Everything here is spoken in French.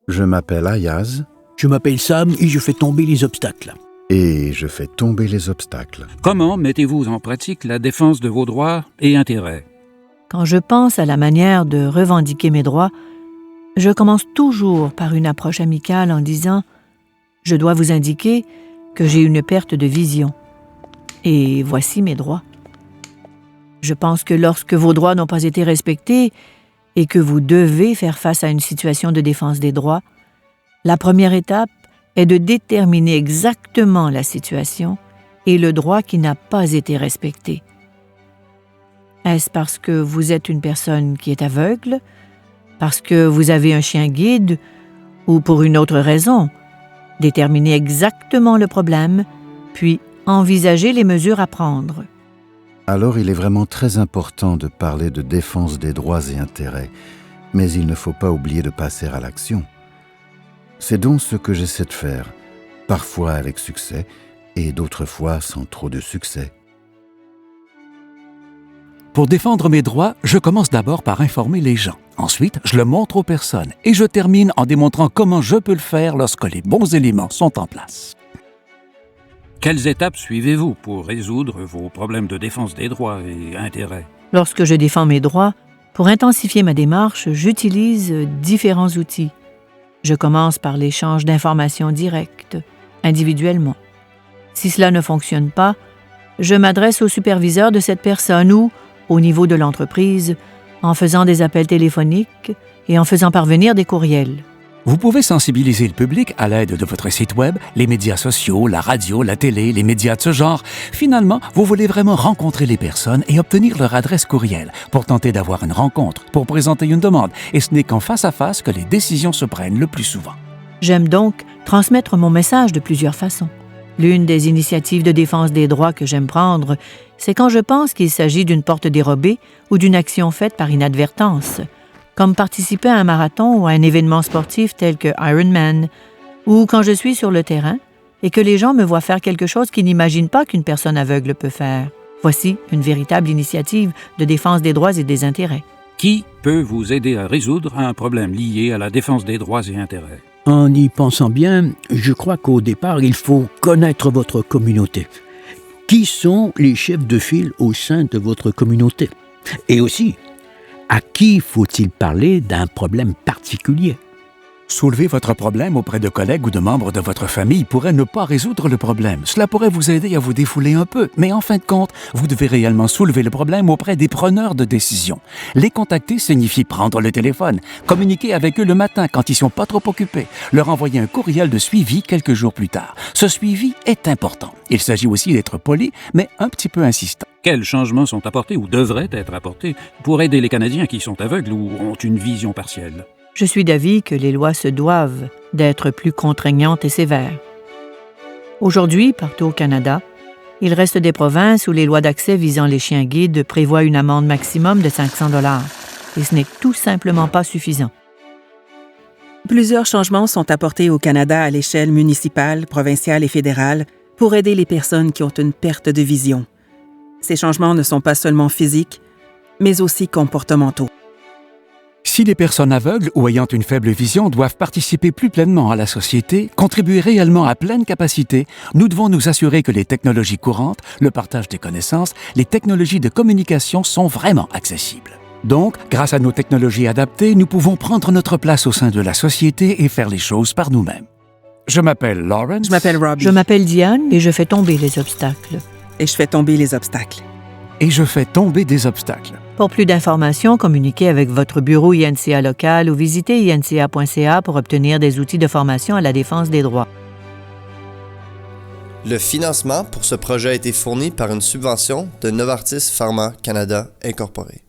Je m'appelle Ayaz Je m'appelle Sam et je fais tomber les obstacles. et je fais tomber les obstacles. Comment mettez-vous en pratique la défense de vos droits et intérêts? Quand je pense à la manière de revendiquer mes droits, je commence toujours par une approche amicale en disant « Je dois vous indiquer que j'ai une perte de vision. Et voici mes droits. » Je pense que lorsque vos droits n'ont pas été respectés et que vous devez faire face à une situation de défense des droits, la première étape est de déterminer exactement la situation et le droit qui n'a pas été respecté. Est-ce parce que vous êtes une personne qui est aveugle, parce que vous avez un chien guide ou pour une autre raison? Déterminez exactement le problème, puis envisagez les mesures à prendre. Alors il est vraiment très important de parler de défense des droits et intérêts, mais il ne faut pas oublier de passer à l'action. C'est donc ce que j'essaie de faire, parfois avec succès et d'autres fois sans trop de succès. Pour défendre mes droits, je commence d'abord par informer les gens. Ensuite, je le montre aux personnes et je termine en démontrant comment je peux le faire lorsque les bons éléments sont en place. Quelles étapes suivez-vous pour résoudre vos problèmes de défense des droits et intérêts? Lorsque je défends mes droits, pour intensifier ma démarche, j'utilise différents outils. Je commence par l'échange d'informations directes, individuellement. Si cela ne fonctionne pas, je m'adresse au superviseur de cette personne ou, au niveau de l'entreprise, en faisant des appels téléphoniques et en faisant parvenir des courriels. Vous pouvez sensibiliser le public à l'aide de votre site web, les médias sociaux, la radio, la télé, les médias de ce genre. Finalement, vous voulez vraiment rencontrer les personnes et obtenir leur adresse courriel pour tenter d'avoir une rencontre, pour présenter une demande. Et ce n'est qu'en face à face que les décisions se prennent le plus souvent. J'aime donc transmettre mon message de plusieurs façons. L'une des initiatives de défense des droits que j'aime prendre, c'est quand je pense qu'il s'agit d'une porte dérobée ou d'une action faite par inadvertance, comme participer à un marathon ou à un événement sportif tel que Ironman, ou quand je suis sur le terrain et que les gens me voient faire quelque chose qu'ils n'imaginent pas qu'une personne aveugle peut faire. Voici une véritable initiative de défense des droits et des intérêts. Qui peut vous aider à résoudre un problème lié à la défense des droits et intérêts? En y pensant bien, je crois qu'au départ, il faut connaître votre communauté. Qui sont les chefs de file au sein de votre communauté? Et aussi, à qui faut-il parler d'un problème particulier? Soulever votre problème auprès de collègues ou de membres de votre famille pourrait ne pas résoudre le problème. Cela pourrait vous aider à vous défouler un peu, mais en fin de compte, vous devez réellement soulever le problème auprès des preneurs de décision. Les contacter signifie prendre le téléphone, communiquer avec eux le matin quand ils sont pas trop occupés, leur envoyer un courriel de suivi quelques jours plus tard. Ce suivi est important. Il s'agit aussi d'être poli, mais un petit peu insistant. Quels changements sont apportés ou devraient être apportés pour aider les Canadiens qui sont aveugles ou ont une vision partielle? Je suis d'avis que les lois se doivent d'être plus contraignantes et sévères. Aujourd'hui, partout au Canada, il reste des provinces où les lois d'accès visant les chiens guides prévoient une amende maximum de 500 $, et ce n'est tout simplement pas suffisant. Plusieurs changements sont apportés au Canada à l'échelle municipale, provinciale et fédérale pour aider les personnes qui ont une perte de vision. Ces changements ne sont pas seulement physiques, mais aussi comportementaux. Si les personnes aveugles ou ayant une faible vision doivent participer plus pleinement à la société, contribuer réellement à pleine capacité, nous devons nous assurer que les technologies courantes, le partage des connaissances, les technologies de communication sont vraiment accessibles. Donc, grâce à nos technologies adaptées, nous pouvons prendre notre place au sein de la société et faire les choses par nous-mêmes. Je m'appelle Lawrence. Je m'appelle Robbie. Je m'appelle Diane et je fais tomber les obstacles. Et je fais tomber les obstacles. Et je fais tomber des obstacles. Pour plus d'informations, communiquez avec votre bureau INCA local ou visitez inca.ca pour obtenir des outils de formation à la défense des droits. Le financement pour ce projet a été fourni par une subvention de Novartis Pharma Canada Incorporé.